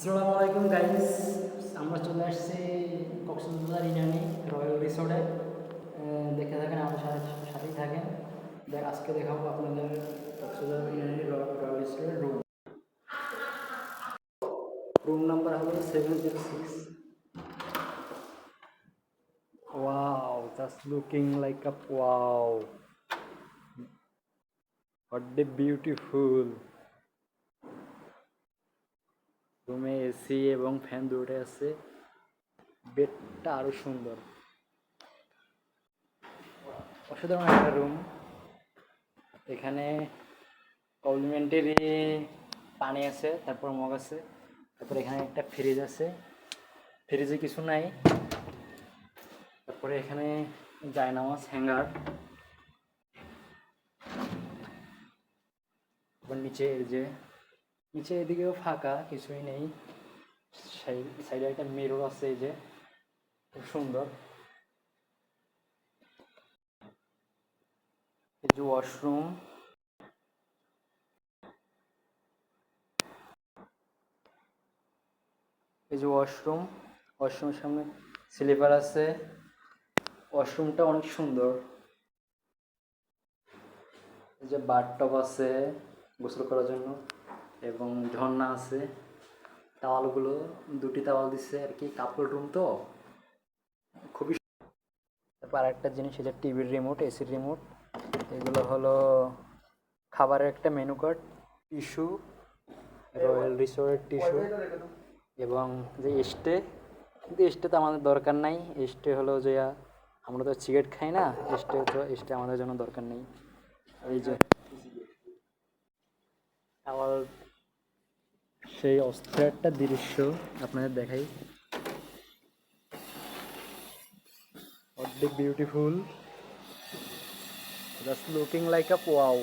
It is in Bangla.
আসসালামু আলাইকুম গাইস, আমরা চলে আসছি কক্সবাজার ইনানি রয়্যাল রিসোর্টে। দেখে থাকেন, আমার সাথেই থাকেন। আজকে দেখাবো আপনাদের কক্সবাজার ইনানি রয়্যাল রিসোর্টের রুম নাম্বার হলো 706। Wow, just looking like a wow, what a beautiful. রুমে এসি এবং ফ্যান দুটোই আছে। বেডটা আরো সুন্দর, অসাধারণ একটা রুম। এখানে কমপ্লিমেন্টারি পানি আছে, তারপর মগ আছে, তারপরে এখানে একটা ফ্রিজ আছে, ফ্রিজে কিছু নাই। তারপরে এখানে জায়নামাজ হ্যাঙ্গার, তারপর নিচে এদিকেও ফাঁকা, কিছুই নেই। সাইডে একটা মিরর আছে, এই যে খুব সুন্দর। এই যে ওয়াশরুম, ওয়াশরুমের সামনে স্লিপার আছে। ওয়াশরুমটা অনেক সুন্দর। এই যে বাথটব আছে গোসল করার জন্য, এবং ঝর্ণা আছে। টাওয়ালগুলো দুটি টাওয়াল দিচ্ছে আর কি, কাপড় রুম তো খুবই। তারপর আরেকটা জিনিস, এই যে টিভির রিমোট, এসির রিমোট। এগুলো হলো খাবারের একটা মেনু কার্ড, টিস্যু, রয়্যাল রিসোর্টের টিস্যু, এবং যে কিন্তু স্টে তো আমাদের দরকার নাই। স্টে হলো যে আমরা তো সিগারেট খাই না, স্টে আমাদের জন্য দরকার নেই। এই যে আবার সেই অস্থির একটা দৃশ্য আপনাদের দেখাই। What the beautiful, just looking like a wow.